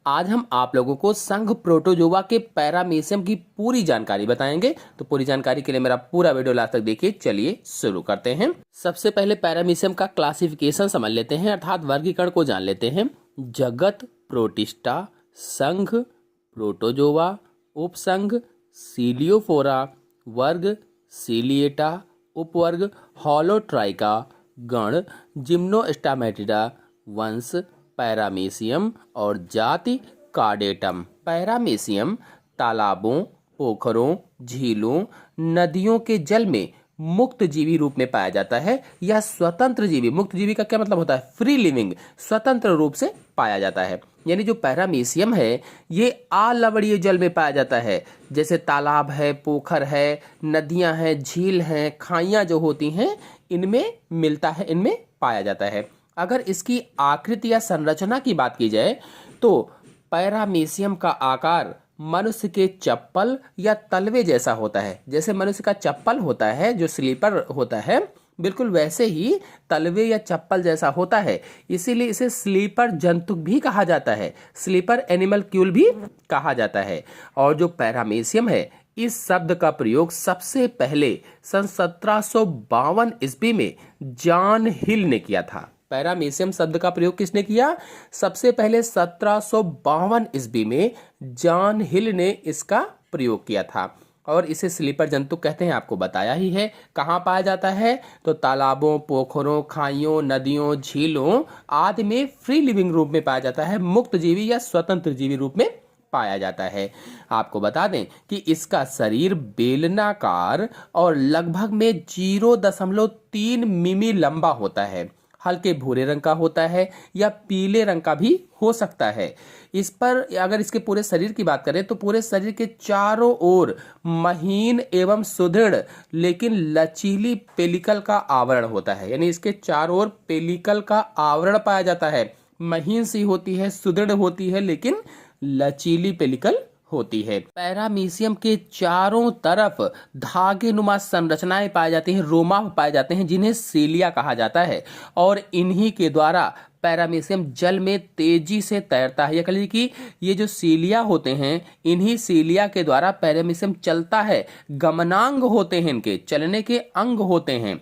आज हम आप लोगों को संघ प्रोटोजोआ के पैरामीशियम की पूरी जानकारी बताएंगे। तो पूरी जानकारी के लिए मेरा पूरा वीडियो लास्ट तक देखिए। चलिए शुरू करते हैं। सबसे पहले पैरामीशियम का क्लासिफिकेशन समझ लेते हैं, अर्थात वर्गीकरण को जान लेते हैं। जगत, प्रोटिस्टा, संघ, प्रोटोजोआ, उपसंघ, सीलियोफोरा, वर्ग, सीलिएटा, उपवर्ग, होलोट्राइका, गण, जिम्नोस्टोमेटिडा, वंश, पैरामीशियम और जाति कार्डेटम। पैरामीशियम तालाबों, पोखरों, झीलों, नदियों के जल में मुक्त जीवी रूप में पाया जाता है या स्वतंत्र जीवी। मुक्त जीवी का क्या मतलब होता है? फ्री लिविंग, स्वतंत्र रूप से पाया जाता है। यानी जो पैरामीशियम है ये अलवणीय जल में पाया जाता है, जैसे तालाब है, पोखर है, नदियां हैं, झील हैं, खाइयां जो होती हैं इनमें मिलता है, इनमें पाया जाता है। अगर इसकी आकृति या संरचना की बात की जाए तो पैरामीशियम का आकार मनुष्य के चप्पल या तलवे जैसा होता है। जैसे मनुष्य का चप्पल होता है, जो स्लीपर होता है, बिल्कुल वैसे ही तलवे या चप्पल जैसा होता है। इसीलिए इसे स्लीपर जंतु भी कहा जाता है, स्लीपर एनिमलक्यूल भी कहा जाता है। और जो पैरामीशियम है इस शब्द का प्रयोग सबसे पहले सन 1752 ईस्वी में जॉन हिल ने किया था। पैरामीशियम शब्द का प्रयोग किसने किया? सबसे पहले 1752 ईस्वी में जॉन हिल ने इसका प्रयोग किया था। और इसे स्लीपर जंतु कहते हैं, आपको बताया ही है। कहाँ पाया जाता है? तो तालाबों, पोखरों, खाइयों, नदियों, झीलों आदि में फ्री लिविंग रूप में पाया जाता है, मुक्त जीवी या स्वतंत्र जीवी रूप में पाया जाता है। आपको बता दें कि इसका शरीर बेलनाकार और लगभग में 0.3 मिमी लंबा होता है। हल्के भूरे रंग का होता है या पीले रंग का भी हो सकता है। इस पर अगर इसके पूरे शरीर की बात करें तो पूरे शरीर के चारों ओर महीन एवं सुदृढ़ लेकिन लचीली पेलिकल का आवरण होता है। यानी इसके चारों ओर पेलिकल का आवरण पाया जाता है। महीन सी होती है, सुदृढ़ होती है, लेकिन लचीली पेलिकल होती है। पैरामीशियम के चारों तरफ धागे नुमा संरचनाएं पाई जाती हैं, रोमाभ पाए जाते हैं, जिन्हें सीलिया कहा जाता है। और इन्हीं के द्वारा पैरामीशियम जल में तेजी से तैरता है। या कह लीजिए कि ये जो सीलिया होते हैं, इन्हीं सीलिया के द्वारा पैरामीशियम चलता है। गमनांग होते हैं, इनके चलने के अंग होते हैं।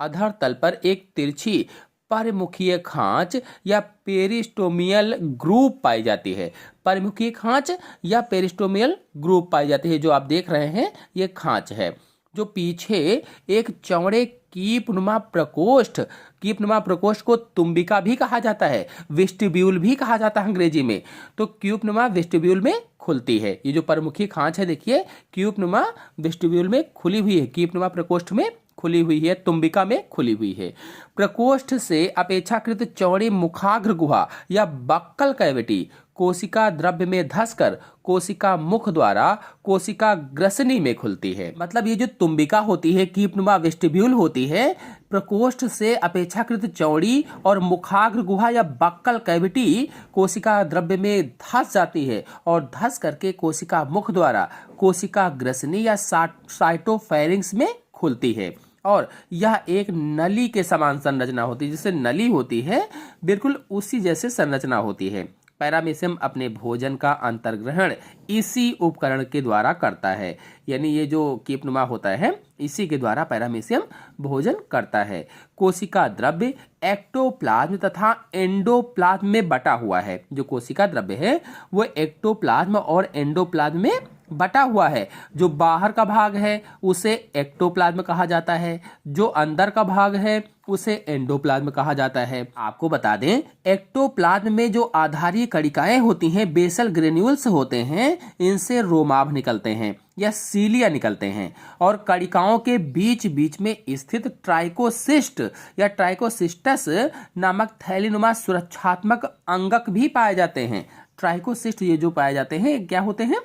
अधर तल पर एक तिरछी परमुखीय खांच या पेरिस्टोमियल ग्रुप पाई जाती है। परमुखीय खांच या पेरिस्टोमियल ग्रुप पाई जाती है। जो आप देख रहे हैं ये खांच है। जो पीछे एक चौड़े कीपनुमा प्रकोष्ठ को तुम्बिका भी कहा जाता है, वेस्टिब्यूल भी कहा जाता है अंग्रेजी में। तो क्यूपनुमा वेस्टिब्यूल में खुलती है। ये जो परमुखी खांच है, देखिए क्यूपनुमा वेस्टिब्यूल में खुली हुई है, कीपनुमा प्रकोष्ठ में खुली हुई है, तुम्बिका में खुली हुई है। प्रकोष्ठ से अपेक्षाकृत चौड़ी मुखाग्र गुहा या बक्कल कैविटी कोशिका द्रव्य में धंसकर कोशिका मुख द्वारा कोशिका ग्रसनी में खुलती है। मतलब ये जो तुम्बिका होती है, कीपनुमा वेस्टिब्यूल होती है, प्रकोष्ठ से अपेक्षाकृत चौड़ी और मुखाग्र गुहा या बक्कल कैविटी कोशिका द्रव्य में धंस जाती है और धंस करके कोशिका मुख द्वारा कोशिका ग्रसनी या साइटोफेरिंक्स में खुलती है। और यह एक नली के समान संरचना होती है, जिससे नली होती है, बिल्कुल उसी जैसे संरचना होती है। पैरामीशियम अपने भोजन का अंतर्ग्रहण इसी उपकरण के द्वारा करता है। यानी ये जो कीपनुमा होता है, इसी के द्वारा पैरामीशियम भोजन करता है। कोशिका द्रव्य एक्टोप्लाज्म तथा एंडोप्लाज्म में बटा हुआ है। जो कोशिका द्रव्य है वो एक्टोप्लाज्म और एंडोप्लाज्म में बटा हुआ है। जो बाहर का भाग है उसे एक्टोप्लाज्म कहा जाता है, जो अंदर का भाग है उसे एंडोप्लाज्म कहा जाता है। आपको बता दें, एक्टोप्लाज्म में जो आधारीय कणिकाएं होती हैं, बेसल ग्रेन्यूल्स होते हैं, इनसे रोमाभ निकलते हैं या सीलिया निकलते हैं। और कणिकाओं के बीच बीच में स्थित ट्राइकोसिस्ट या ट्राइकोसिस्टस नामक थैलीनुमा सुरक्षात्मक अंगक भी पाए जाते हैं। ट्राइकोसिस्ट ये जो पाए जाते हैं क्या होते हैं?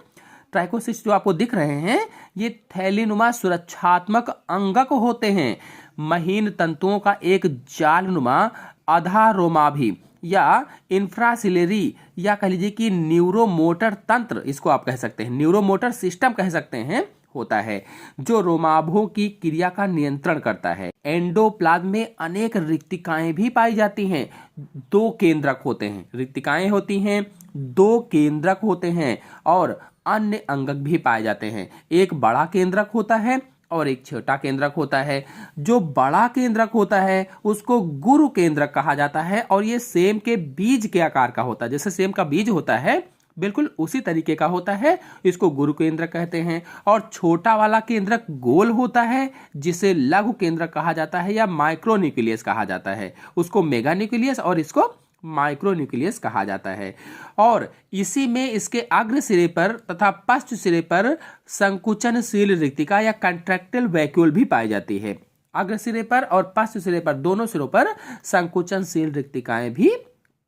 ट्राइकोसिस्ट जो आपको दिख रहे हैं ये थैलीनुमा सुरक्षात्मक अंगक होते हैं। महीन तंतुओं का एक जालनुमा अधारोमाभि या इंफ्रासिलरी या कह लीजिए कि न्यूरोमोटर तंत्र, इसको आप कह सकते हैं, न्यूरोमोटर सिस्टम कह सकते हैं, होता है जो रोमाभों की क्रिया का नियंत्रण करता है। एंडोप्लाज्म में अनेक रिक्तिकाएं भी पाई जाती हैं। 2 केंद्रक होते हैं, रिक्तिकाएं होती हैं, 2 केंद्रक होते हैं और अन्य अंगक भी पाए जाते हैं। एक बड़ा केंद्रक होता है और एक छोटा केंद्रक होता है। जो बड़ा केंद्रक होता है उसको गुरु केंद्रक कहा जाता है और ये सेम के बीज के आकार का होता है। जैसे सेम का बीज होता है बिल्कुल उसी तरीके का होता है, इसको गुरु केंद्रक कहते हैं। और छोटा वाला केंद्रक गोल होता है जिसे लघु केंद्रक कहा जाता है या माइक्रोन्यूक्लियस कहा जाता है। उसको मेगा न्यूक्लियस और इसको माइक्रोन्यूक्लियस कहा जाता है। और इसी में इसके अग्र सिरे पर तथा पश्च सिरे पर संकुचनशील रिक्तिका या कंट्रैक्टाइल वैक्यूल भी पाई जाती है। अग्र सिरे पर और पश्च सिरे पर दोनों सिरों पर संकुचनशील रिक्तिकाएं भी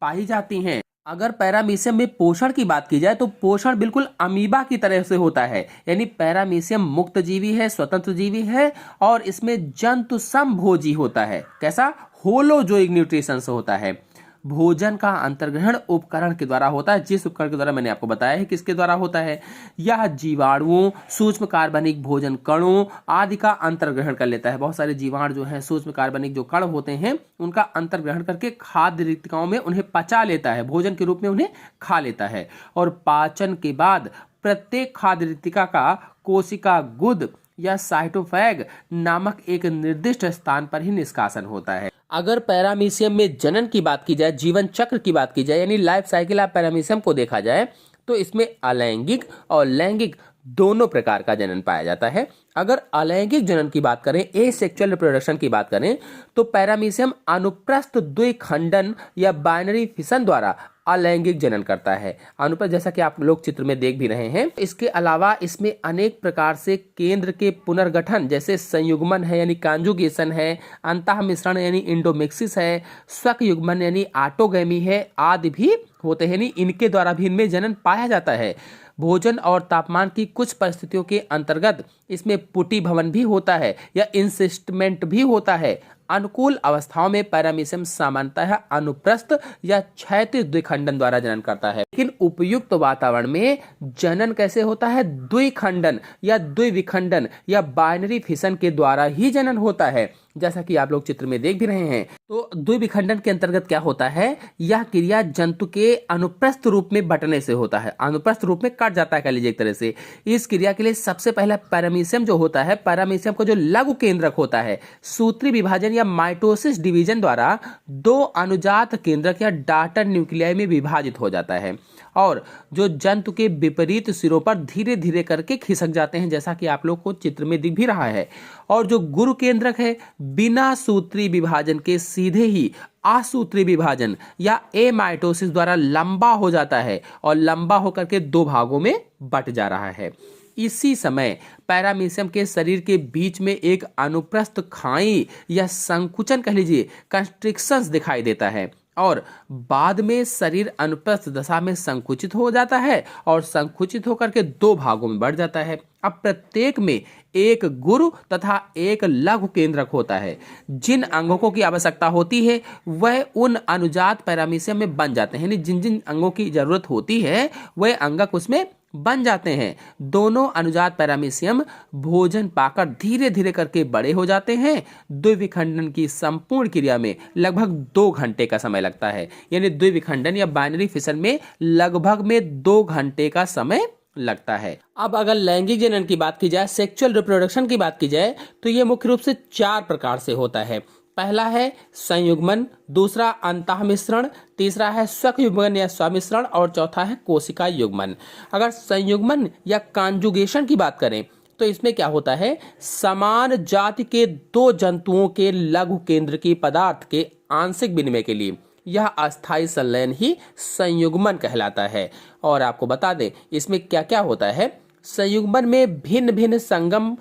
पाई जाती हैं। अगर पैरामीशियम में पोषण की बात की जाए तो पोषण बिल्कुल अमीबा की तरह से होता है, यानी पैरामीशियम मुक्त जीवी है, स्वतंत्र जीवी है और इसमें जंतु समभोजी होता है। कैसा? होलोजोइक न्यूट्रिशन से होता है। भोजन का अंतर्ग्रहण उपकरण के द्वारा होता है, जिस उपकरण के द्वारा मैंने आपको बताया है किसके द्वारा होता है। यह जीवाणुओं, सूक्ष्म कार्बनिक भोजन कणों आदि का अंतर्ग्रहण कर लेता है। बहुत सारे जीवाणु जो हैं, सूक्ष्म कार्बनिक जो कण होते हैं, उनका अंतर्ग्रहण करके खाद्य रिक्तिकाओं में उन्हें पचा लेता है, भोजन के रूप में उन्हें खा लेता है। और पाचन के बाद प्रत्येक खाद्य रिक्तिका का कोशिका गुद या साइटोफेग नामक एक निर्दिष्ट स्थान पर ही निष्कासन होता है। अगर पैरामीशियम में जनन की बात की जाए, जीवन चक्र की बात की जाए, यानी लाइफ साइकिल ऑफ पैरामीशियम को देखा जाए तो इसमें अलैंगिक और लैंगिक दोनों प्रकार का जनन पाया जाता है। अगर अलैंगिक जनन की बात करें, एसेक्सुअल रिप्रोडक्शन की बात करें, तो पैरामीशियम अनुप्रस्थ द्विखंडन या बाइनरी फिशन द्वारा अलैंगिक जनन करता है। अनुप्रस्थ जैसा कि आप लोग चित्र में देख भी रहे हैं। इसके अलावा इसमें अनेक प्रकार से केंद्र के पुनर्गठन जैसे संयुग्मन है यानी कॉन्जुगेशन है, अंतः मिश्रण यानी इंडोमिक्सिस है, स्वक युग्मन यानी ऑटोगैमी है आदि भी होते हैं। यानी इनके द्वारा भी इनमें जनन पाया जाता है। भोजन और तापमान की कुछ परिस्थितियों के अंतर्गत इसमें पुटी भवन भी होता है या इंसिस्टमेंट भी होता है। अनुकूल अवस्थाओं में पैरामीशियम सामान्यतः अनुप्रस्थ या क्षैतिज द्विखंडन द्वारा जनन करता है, लेकिन उपयुक्त वातावरण में जनन कैसे होता है? द्विखंडन या द्विविखंडन या बाइनरी फिशन के द्वारा ही जनन होता है, जैसा कि आप लोग चित्र में देख भी रहे हैं। तो द्विविखंडन के अंतर्गत क्या होता है? यह क्रिया जंतु के अनुप्रस्थ रूप में बंटने से होता है, अनुप्रस्थ रूप में कट जाता है कह लीजिए एक तरह से। इस क्रिया के लिए सबसे पहला पैरामीशियम जो होता है, पैरामीशियम का जो लघु केंद्रक होता है, सूत्री विभाजन या माइटोसिस डिवीजन द्वारा 2 अनुजात केंद्रक या डॉटर न्यूक्लियाई में विभाजित हो जाता है और जो जंतु के विपरीत सिरों पर धीरे धीरे करके खिसक जाते हैं, जैसा कि आप लोग को चित्र में दिख भी रहा है। और जो गुरु केंद्रक है बिना सूत्री विभाजन के सीधे ही असूत्री विभाजन या एमाइटोसिस द्वारा लंबा हो जाता है और लंबा होकर के 2 भागों में बंट जा रहा है। इसी समय पैरामीशियम के शरीर के बीच में एक अनुप्रस्थ खाई या संकुचन कह लीजिए कंस्ट्रिक्शंस दिखाई देता है और बाद में शरीर अनुप्रस्थ दशा में संकुचित हो जाता है और संकुचित होकर के 2 भागों में बढ़ जाता है। अब प्रत्येक में एक गुरु तथा एक लघु केंद्रक होता है। जिन अंगों की आवश्यकता होती है वह उन अनुजात पैरामीशियम में बन जाते हैं, यानी जिन जिन अंगों की जरूरत होती है वह अंगक उसमें बन जाते हैं। दोनों अनुजात पैरामीशियम भोजन पाकर धीरे धीरे करके बड़े हो जाते हैं। द्विविखंडन की संपूर्ण क्रिया में लगभग 2 घंटे का समय लगता है, यानी द्विविखंडन या बाइनरी फिशन में लगभग में 2 घंटे का समय लगता है। अब अगर लैंगिक जनन की बात की जाए, सेक्सुअल रिप्रोडक्शन की बात की जाए, तो यह मुख्य रूप से 4 प्रकार से होता है। पहला है संयुग्मन, दूसरा अंतः मिश्रण, तीसरा है स्वक युग्मन या स्वमिश्रण और चौथा है कोशिका युग्मन। अगर संयुग्मन या कॉन्जुगेशन की बात करें तो इसमें क्या होता है? समान जाति के 2 जंतुओं के लघु केंद्र की पदार्थ के आंशिक विनिमय के लिए यह अस्थायी संलयन ही संयुग्मन कहलाता है। और आपको बता दें इसमें क्या क्या होता है। संयुग्मन में भिन्न भिन्न संगम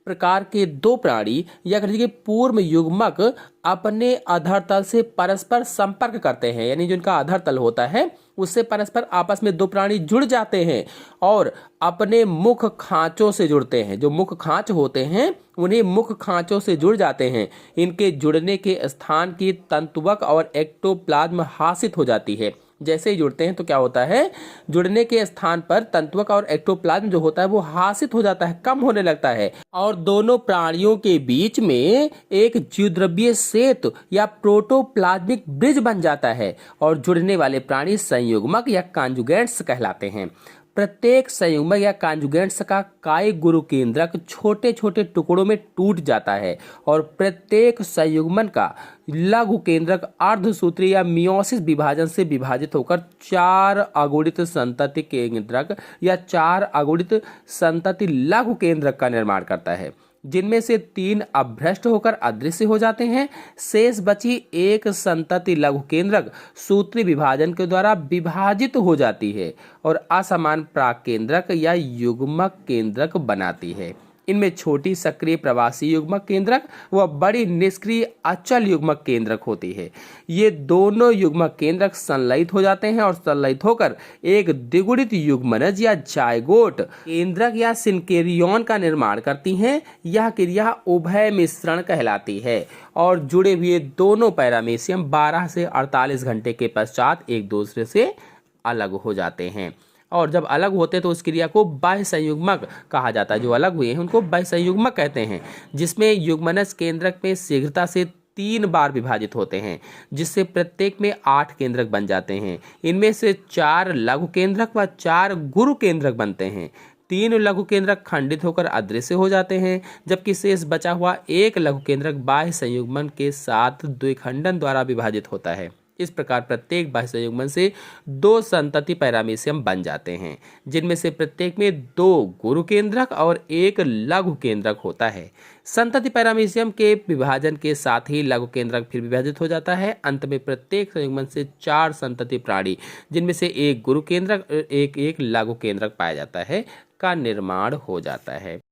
प्रकार के 2 प्राणी या कह लीजिए पूर्व युग्मक अपने अधरतल से परस्पर संपर्क करते हैं, यानी जो इनका अधरतल होता है उससे परस्पर आपस में 2 प्राणी जुड़ जाते हैं और अपने मुख खांचों से जुड़ते हैं। जो मुख खांच होते हैं उन्हें मुख खांचों से जुड़ जाते हैं। इनके जुड़ने के स्थान की तंतुवक और एक्टोप्लाज्म हासित हो जाती है जैसे ही जुड़ते हैं तो क्या होता है, जुड़ने के स्थान पर तंतुअक और एक्टोप्लाज्म जो होता है वो हासित हो जाता है, कम होने लगता है और दोनों प्राणियों के बीच में एक जीवद्रव्यीय सेतु या प्रोटोप्लाज्मिक ब्रिज बन जाता है और जुड़ने वाले प्राणी संयुग्मक या कॉन्जुगेंट्स कहलाते हैं। प्रत्येक संयुग्मक या कॉन्जुगेंट्स का काय गुरु केंद्रक छोटे छोटे टुकड़ों में टूट जाता है और प्रत्येक संयुग्मन का लघु केंद्रक अर्धसूत्री या मियोसिस विभाजन से विभाजित होकर 4 अगुणित संतति केंद्रक या 4 अगुणित संतति लघु केंद्रक का निर्माण करता है, जिनमें से 3 अभ्रष्ट होकर अदृश्य हो जाते हैं। शेष बची एक संतति लघु केंद्रक सूत्री विभाजन के द्वारा विभाजित हो जाती है और असमान प्राक केंद्रक या युग्मक केंद्रक बनाती है। इनमें छोटी सक्रिय प्रवासी युग्मक केंद्रक व बड़ी निष्क्रिय अचल युग्मक केंद्रक होती है। ये दोनों युग्मक केंद्रक संलयित हो जाते हैं और संलयित होकर एक द्विगुणित युग्मनज या जायगोट केंद्रक या सिनकेरियन का निर्माण करती हैं। यह क्रिया उभय मिश्रण कहलाती है और जुड़े हुए दोनों पैरामीशियम 12 से 48 घंटे के पश्चात एक दूसरे से अलग हो जाते हैं और जब अलग होते हैं तो उस क्रिया को बाह्य संयुग्मक कहा जाता है। जो अलग हुए हैं उनको बाह्य संयुग्मक कहते हैं, जिसमें युग्मनज केंद्रक में शीघ्रता से 3 बार विभाजित होते हैं, जिससे प्रत्येक में 8 केंद्रक बन जाते हैं। इनमें से 4 लघु केंद्रक व 4 गुरु केंद्रक बनते हैं। 3 लघु केंद्रक खंडित होकर अदृश्य हो जाते हैं, जबकि शेष बचा हुआ एक लघु केंद्रक बाह्य संयुग्मन के साथ द्विखंडन द्वारा विभाजित होता है। इस प्रकार प्रत्येक बाह्य संयुग्मन से 2 संतति पैरामीशियम बन जाते हैं, जिनमें से प्रत्येक में 2 गुरु केंद्रक और 1 लघु केंद्रक होता है। संतति पैरामीशियम के विभाजन के साथ ही लघु केंद्रक फिर विभाजित हो जाता है। अंत में प्रत्येक संयुग्मन से 4 संतति प्राणी, जिनमें से 1 गुरु केंद्रक एक लघु केंद्रक पाया जाता है, का निर्माण हो जाता है।